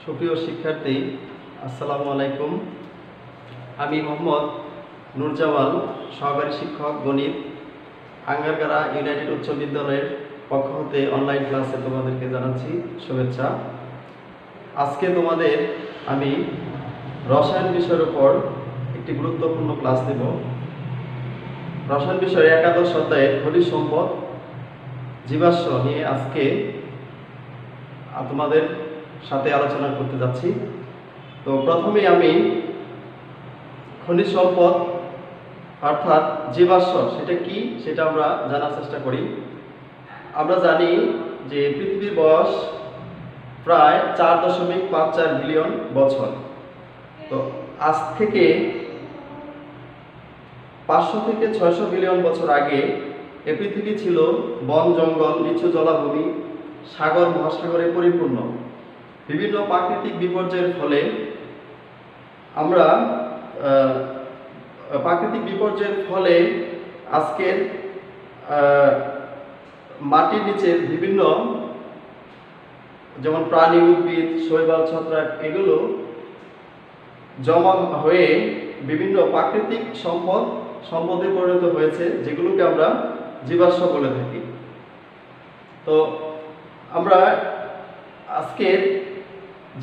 সুপ্রিয় শিক্ষার্থী, আসসালামু আলাইকুম। আমি মোহাম্মদ নুরজামাল, সহকারী শিক্ষক গণিত, আঙ্গারগাড়া ইউনাইটেড উচ্চ বিদ্যালয়ের পক্ষ হতে অনলাইন ক্লাসে তোমাদেরকে জানাচ্ছি শুভেচ্ছা। আজকে তোমাদের আমি রসায়ন বিষয়ের উপর একটি গুরুত্বপূর্ণ ক্লাস দেব। রসায়ন বিষয়ে একাদশ অধ্যায়ের খনিজ সম্পদ জীবাশ্ম নিয়ে আজকে তোমাদের সাথে আলোচনা করতে যাচ্ছি। তো প্রথমে আমি খনিজ সম্পদ অর্থাৎ জীবাশ্ম সেটা কি সেটা আমরা জানার চেষ্টা করি। আমরা জানি যে পৃথিবীর বয়স প্রায় 4.54 বিলিয়ন বছর। তো আজ থেকে 500 থেকে 600 বিলিয়ন বছর আগে এ পৃথিবী ছিল বন জঙ্গল, নিচু জলাভূমি, সাগর মহাসাগরে পরিপূর্ণ। বিভিন্ন প্রাকৃতিক বিপর্যয়ের ফলে আজকের মাটির নিচে বিভিন্ন যেমন প্রাণী, উদ্ভিদ, শৈবাল, ছত্রাক এগুলো জমা হয়ে বিভিন্ন প্রাকৃতিক সম্পদে পরিণত হয়েছে, যেগুলোকে আমরা জীবাশ্ম বলে থাকি। তো আমরা আজকের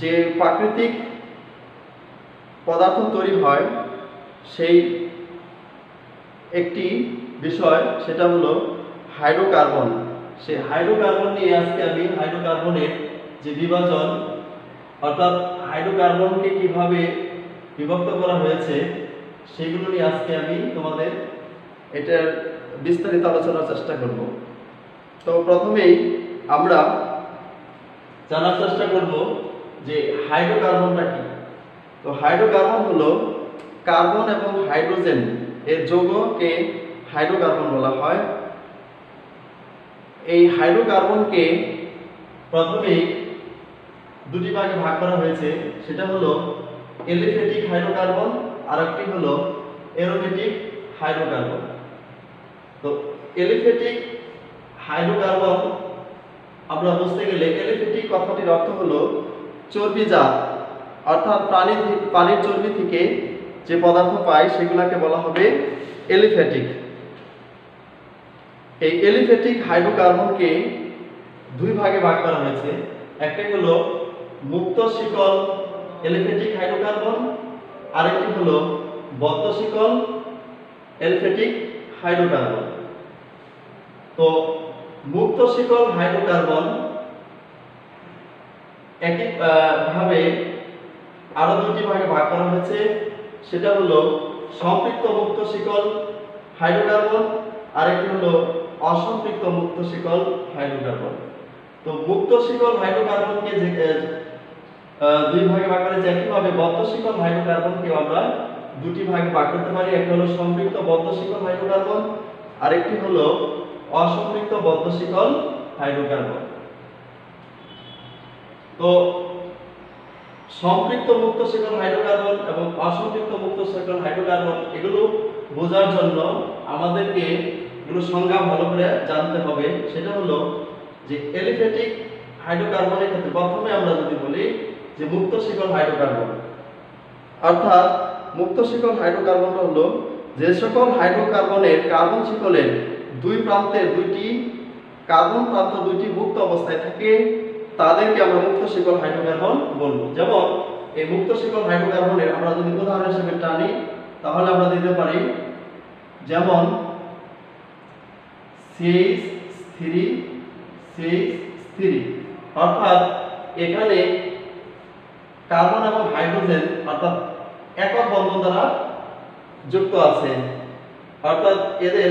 যে প্রাকৃতিক পদার্থ তৈরি হয় সেই একটি বিষয়, সেটা হলো হাইড্রোকার্বন। সেই হাইড্রোকার্বন নিয়ে আজকে আমি হাইড্রোকার্বনের যে বিভাজন অর্থাৎ হাইড্রোকার্বনকে কিভাবে বিভক্ত করা হয়েছে সেগুলো নিয়ে আজকে আমি তোমাদের এটার বিস্তারিত আলোচনার চেষ্টা করব। তো প্রথমেই আমরা জানার চেষ্টা করব যে হাইড্রোকার্বনটা কি। তো হাইড্রোকার্বন হলো কার্বন এবং হাইড্রোজেন এর যৌগকে হাইড্রোকার্বন বলা হয়। এই হাইড্রোকার্বনকে প্রথমেই দুটি ভাগে ভাগ করা হয়েছে, সেটা হলো এলিফ্যাটিক হাইড্রোকার্বন আর একটি হলো অ্যারোমেটিক হাইড্রোকার্বন। তো এলিফ্যাটিক হাইড্রোকার্বন আমরা বুঝতে গেলে এলিফ্যাটিক কথাটির অর্থ হলো চর্বিজাত, অর্থাৎ প্রাণীর চর্বি থেকে যে পদার্থ পায় সেগুলোকে বলা হবে এলিফ্যাটিক। এই এলিফ্যাটিক হাইড্রোকার্বনকে দুই ভাগে ভাগ করা হয়েছে। একটা হলো মুক্ত শিকল এলিফ্যাটিক হাইড্রোকার্বন, আরেকটি হলো বদ্ধ শিকল এলিফ্যাটিক হাইড্রোকার্বন। তো মুক্ত শিকল হাইড্রোকার্বন একই ভাবে আরো দুটি ভাগে ভাগ করা হয়েছে, সেটা হলো সম্পৃক্ত মুক্ত শিকল হাইড্রোকার্বন, আরেকটি হলো অসম্পৃক্ত মুক্ত শিকল হাইড্রোকার্বন। তো মুক্ত শিকল হাইড্রোকার্বনকে দুই ভাগে ভাগ করেছে, একইভাবে বদ্ধ শিকল হাইড্রোকার্বনকে আমরা দুটি ভাগে ভাগ করতে পারি। একটা হলো সম্পৃক্ত বদ্ধ শিকল হাইড্রোকার্বন, আরেকটি হলো অসম্পৃক্ত বদ্ধ শিকল হাইড্রোকার্বন। তো সম্পৃক্ত মুক্ত শিকল হাইড্রোকার্বন এবং অসম্পৃক্ত মুক্ত শিকল হাইড্রোকার্বন এগুলো বোঝার জন্য আমাদেরকে এগুলো সংজ্ঞা ভালো করে জানতে হবে। সেটা হলো যে এলিফ্যাটিক হাইড্রোকার্বনের ক্ষেত্রে প্রথমে আমরা যদি বলি যে মুক্ত শিকল হাইড্রোকার্বন, অর্থাৎ মুক্ত শিকল হাইড্রোকার্বনটা হলো যে সকল হাইড্রোকার্বনের কার্বন শিকলের দুই প্রান্তের কার্বন প্রান্ত দুইটি মুক্ত অবস্থায় থাকে, তাদেরকে আমরা মুক্ত শিকল হাইড্রোকার্বন বলবো। যেমন এই মুক্ত শিকল হাইড্রোকার্বনের আমরা যদি উদাহরণ হিসেবে টানি তাহলে আমরা দিতে পারি যেমন CH3 অর্থাৎ এখানে কার্বন এবং হাইড্রোজেন অর্থাৎ একক বন্ধন দ্বারা যুক্ত আছে, অর্থাৎ এদের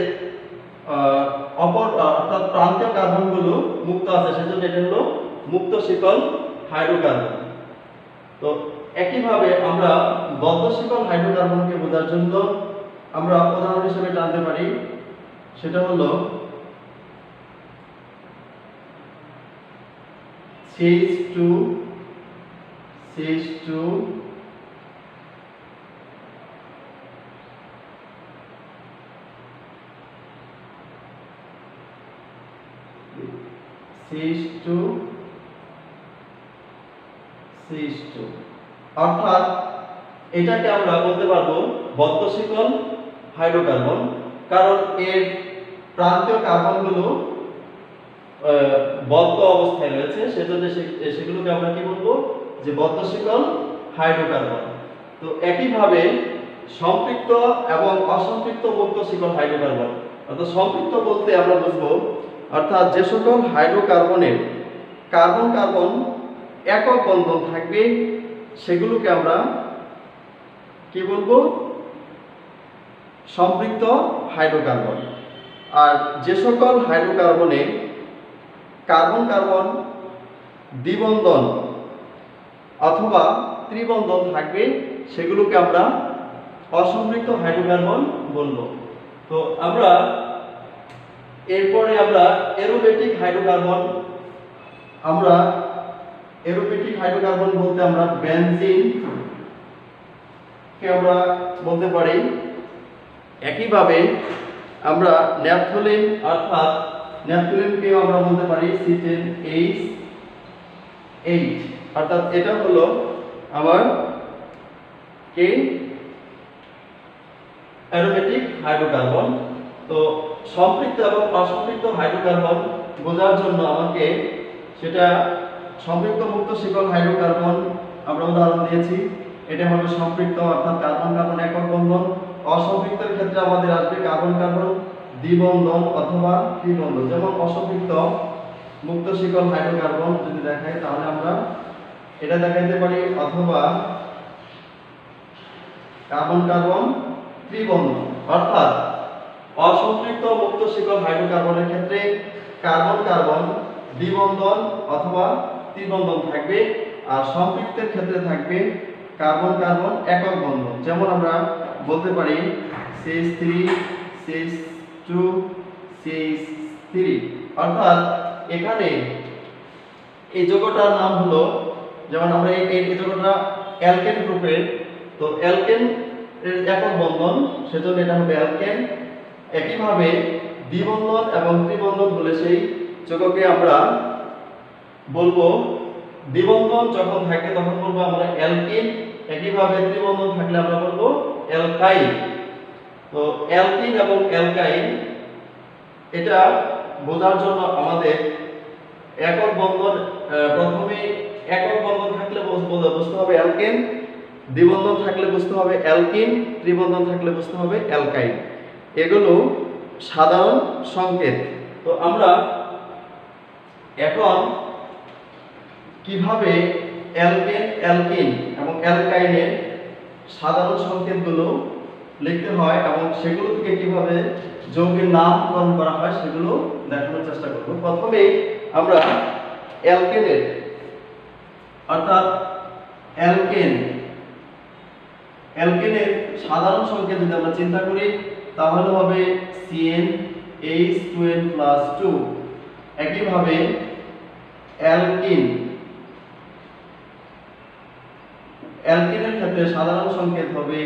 অর্থাৎ প্রান্তীয় কার্বনগুলো মুক্ত আছে, সেজন্য এটা হলো মুক্ত শিকল হাইড্রোকার্বন। তো একইভাবে আমরা বদ্ধ শিকল হাইড্রোকার্বনকে বোঝার জন্য আমরা উদাহরণ হিসেবে জানতে পারি, সেটা হলো CH2 CH2 CH2, অর্থাৎ এটাকে আমরা বলতে পারবো বদ্ধ শিকল হাইড্রোকার্বন, কারণ এর প্রান্তীয় কার্বনগুলো বদ্ধ অবস্থায় রয়েছে, সেজন্য সেগুলোকে আমরা কি বলবো, যে বদ্ধ শিকল হাইড্রোকার্বন। তো একইভাবে সম্পৃক্ত এবং অসম্পৃক্ত মুক্ত শিকল হাইড্রোকার্বন, অর্থাৎ সম্পৃক্ত বলতে আমরা বুঝবো অর্থাৎ যে সকল হাইড্রোকার্বনের কার্বন কার্বন একক বন্ধন থাকবে সেগুলোকে আমরা কি বলবো, সম্পৃক্ত হাইড্রোকার্বন। আর যে সকল হাইড্রোকার্বনে কার্বন কার্বন দ্বিবন্ধন অথবা ত্রিবন্ধন থাকবে সেগুলোকে আমরা অসম্পৃক্ত হাইড্রোকার্বন বলবো। তো আমরা এরপরে আমরা অ্যারোমেটিক হাইড্রোকার্বন, আমরা অ্যারোমেটিক হাইড্রোকার্বন বলতে আমরা বেনজিন কে আমরা বলতে পারি। একইভাবে আমরা ন্যাপথলিন অর্থাৎ ন্যাপথলিনকে আমরা বলতে পারি C10H8, অর্থাৎ এটা হলো আমার কি অ্যারোমেটিক হাইড্রোকার্বন। তো সম্পৃক্ত এবং অসম্পৃক্ত হাইড্রোকার্বন বোঝার জন্য আমাকে সেটা সম্পৃক্ত মুক্ত শিকল হাইড্রোকার্বন আমরা উদাহরণ দিয়েছি, এটা হবে সম্পৃক্ত অর্থাৎ কার্বন কার্বন একক বন্ধন। অসম্পৃক্তের ক্ষেত্রে আমাদের আসবে কার্বন কার্বন দ্বিবন্ধন অথবা ত্রিবন্ধন। যেমন অসম্পৃক্ত মুক্ত শিকল হাইড্রোকার্বন যদি দেখাই তাহলে আমরা এটা দেখাইতে পারি অথবা কার্বন কার্বন ত্রিবন্ধন, অর্থাৎ অসম্পৃক্ত মুক্ত শিকল হাইড্রোকার্বনের ক্ষেত্রে কার্বন কার্বন দ্বিবন্ধন অথবা ত্রিবন্ধন থাকবে, আর সম্পৃক্তের ক্ষেত্রে থাকবে কার্বন কার্বন একক বন্ধন। যেমন আমরা বলতে পারি CH3 CH2 CH3, অর্থাৎ এখানে এই যৌগটার নাম হলো, যেমন আমরা এই যৌগটা অ্যালকেন গ্রুপের, তো অ্যালকেন এর একক বন্ধন সেজন্য এটা হবে অ্যালকেন। একইভাবে দ্বিবন্ধন এবং ত্রিবন্ধন হলে সেই যৌগকে আমরা বলবো, দ্বিবন্ধন যখন থাকে তখন বলবো আমরা অ্যালকিন, একইভাবে ত্রিবন্ধন থাকলে আমরা বলবো অ্যালকাইন। তো অ্যালকিন এবং অ্যালকাইন এটা বোঝার জন্য আমাদের একক বন্ধন, প্রথমে একক বন্ধন থাকলে বুঝতে হবে অ্যালকেন, দ্বিবন্ধন থাকলে বুঝতে হবে অ্যালকিন, ত্রিবন্ধন থাকলে বুঝতে হবে অ্যালকাইন। এগুলো সাধারণ সংকেত। তো আমরা এখন কিভাবে অ্যালকেন অ্যালকিন এবং অ্যালকাইনের সাধারণ সংকেতগুলো লিখতে হয় এবং সেগুলো থেকে কিভাবে যৌগের নামকরণ করা হয় সেগুলো দেখানোর চেষ্টা করব। প্রথমে আমরা অ্যালকেনের অর্থাৎ অ্যালকেনের সাধারণ সংকেত যদি আমরা চিন্তা করি তাহলে হবে CnH2n+2। একইভাবে অ্যালকিনের ক্ষেত্রে সাধারণ সংকেত হবে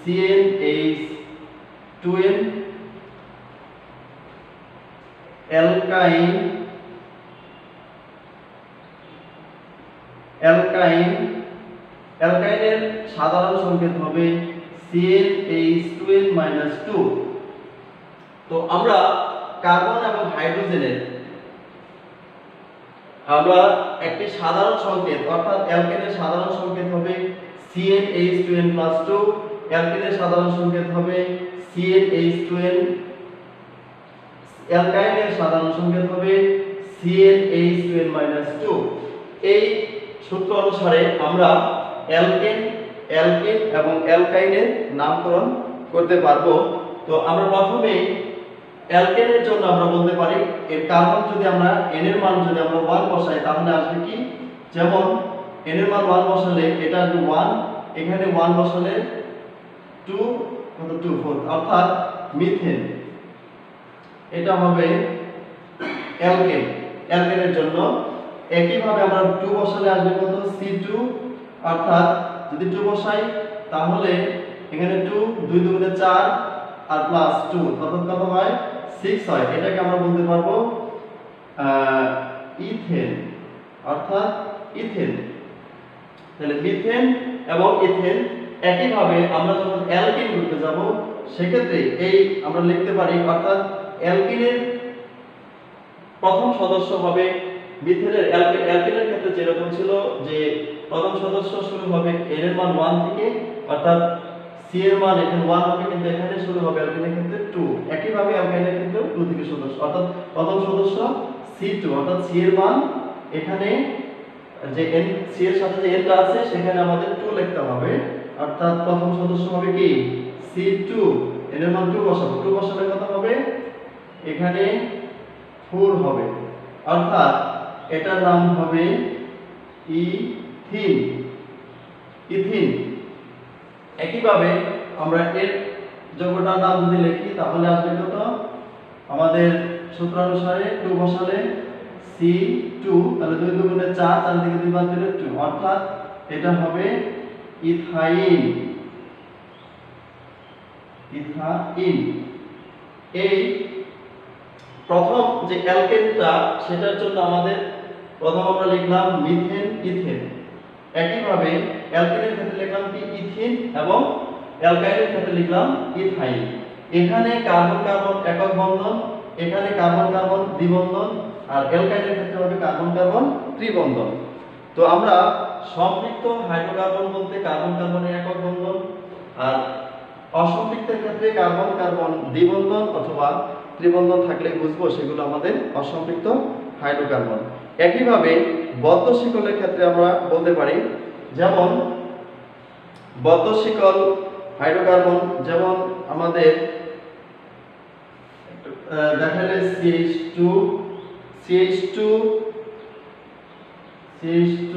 CnH2n। অ্যালকাইনের সাধারণ সংকেত হবে CnH2n-2। তো আমরা কার্বন এবং হাইড্রোজেনের আমরা একটি সাধারণ সংকেত অর্থাৎ অ্যালকেনের সাধারণ সংকেত হবে CnH2n+2, অ্যালকিনের সাধারণ সংকেত হবে CnH2n, অ্যালকাইনের সাধারণ সংকেত হবে CnH2n-2। এই সূত্র অনুসারে আমরা অ্যালকিন এবং অ্যালকাইনের নামকরণ করতে পারবো। তো আমরা প্রথমে অ্যালকেনের জন্য আমরা বলতে পারি এর কার্বন যদি আমরা n এর মান যদি আমরা 1 বসাই তাহলে আসবে কি, যেমন n এর মান 1 বসালে এটা আসবে 1, এখানে 1 বসালে 2 কত 2 4, অর্থাৎ মিথেন। এটা হবে অ্যালকেনের জন্য। একইভাবে আমরা 2 বসালে আসবে কত C2, অর্থাৎ যদি 2 বসাই তাহলে এখানে 2 2 দুগুণে 4 আর প্লাস 2 অর্থাৎ কত হয় 6 হয়। এটাকে আমরা বলতে পারবো ইথেন, অর্থাৎ ইথেন। তাহলে মিথেন এবং ইথেন। একইভাবে আমরা যখন অ্যালকিন গ্রুপে যাব সেক্ষেত্রে এই আমরা লিখতে পারি, অর্থাৎ অ্যালকিনের প্রথম সদস্য হবে মিথেনের অ্যালকিনের ক্ষেত্রে যেরকম ছিল যে প্রথম সদস্য শুরু হবে n এর মান 1 থেকে, অর্থাৎ C এর মান এখানে 1 হবে, কিন্তু এখানে শুরু হবে অ্যালকিনের ক্ষেত্রে 2। একইভাবে অ্যালকাইনের ক্ষেত্রে 2 থেকে সদস্য, অর্থাৎ প্রথম সদস্য C2, অর্থাৎ C এর মান এখানে যে n, C এর সাথে যে n টা আছে সেখানে আমাদের 2 লিখতে হবে, অর্থাৎ প্রথম সদস্য হবে কি C2, n এর মান 2 বসাবো, 2 বসালে কত হবে এখানে 4 হবে, অর্থাৎ এটার নাম হবে ইথিন। ইথিন। একইভাবে আমরা এর যৌগটার নাম যদি লিখি তাহলে আসবে কত, আমাদের সূত্র অনুসারে 2 বসালে C2, তাহলে 2 দুগুণে 4, 4 থেকে 2 বাদ দিলে 2, অর্থাৎ এটা হবে ইথাইন। ইথাইন। এই প্রথম যে অ্যালকেনটা সেটার জন্য আমাদের প্রথম আমরা লিখলাম মিথেন, ইথেন। একইভাবে অ্যালকেনের ক্ষেত্রে লিখলাম কি ইথিন, এবং অ্যালকাইনের ক্ষেত্রে লিখলাম ইথাইন। এখানে কার্বন কার্বন একক বন্ধন, এখানে কার্বন কার্বন দ্বিবন্ধন, আর অ্যালকাইনের ক্ষেত্রে হবে কার্বন কার্বন ত্রিবন্ধন। তো আমরা সম্পৃক্ত হাইড্রোকার্বন বলতে কার্বন কার্বনের একক বন্ধন, আর অসম্পৃক্তের ক্ষেত্রে কার্বন কার্বন দ্বিবন্ধন অথবা ত্রিবন্ধন থাকলে বুঝবো সেগুলো আমাদের অসম্পৃক্ত হাইড্রোকার্বন। একইভাবে বদ্ধ শিকলের ক্ষেত্রে আমরা বলতে পারি, যেমন বদ্ধ শিকল হাইড্রোকার্বন, যেমন আমাদের দেখালে CH2, CH2, CH2,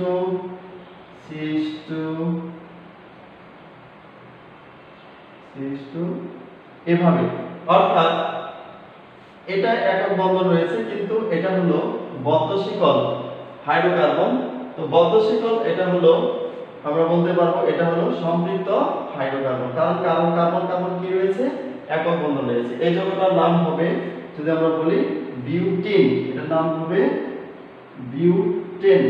CH2, CH2, এভাবে, অর্থাৎ এটা একক বন্ধন রয়েছে কিন্তু এটা হলো বদ্ধ শিকল হাইড্রোকার্বন। তো বদ্ধ শিকল এটা হলো আমরা বলতে পারবো এটা হলো সম্পৃক্ত হাইড্রোকার্বন, কারণ কার্বন কার্বন কার্বন কি রয়েছে একক বন্ধন রয়েছে। এই যৌগটার নাম হবে যদি আমরা বলি বিউটিন, এটার নাম হবে বিউটেন।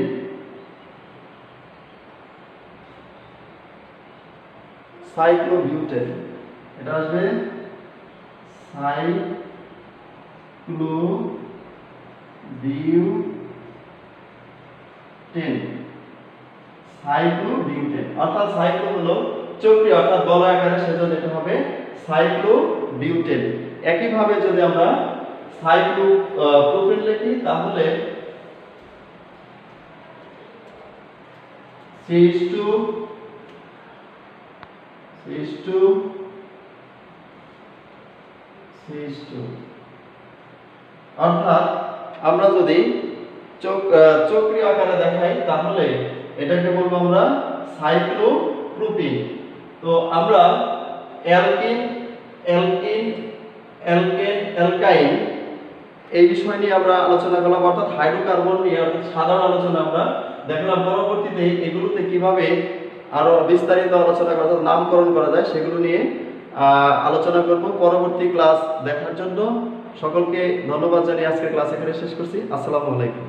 সাইক্লোবিউটেন, এটা আসবে সাইক্লোবিউটেন। সাইক্লোবিউটেন, অর্থাৎ সাইক্লো হলো চক্রীয়, অর্থাৎ বলয় আকারে, সেজন্য এটা হবে সাইক্লোবিউটেন। একইভাবে যদি আমরা সাইক্লোপ্রোপেন লিখি তাহলে CH2, CH2, CH2, অর্থাৎ আমরা যদি চক্রীয় আকারে দেখাই তাহলে এটাকে বলবো আমরা সাইক্লোপ্রোপিন। তো আমরা অ্যালকিন, অ্যালকিন, অ্যালকেন, অ্যালকাইন এই বিষয় নিয়ে আমরা আলোচনা করলাম, অর্থাৎ হাইড্রোকার্বন নিয়ে অর্থাৎ সাধারণ আলোচনা আমরা দেখলাম। পরবর্তীতে এগুলোতে কিভাবে আরো বিস্তারিত আলোচনা করা যায়, নামকরণ করা যায়, সেগুলো নিয়ে আলোচনা করব। পরবর্তী ক্লাস দেখার জন্য সকলকে ধন্যবাদ জানিয়ে আজকের ক্লাস এখানে শেষ করছি। আসসালামু আলাইকুম।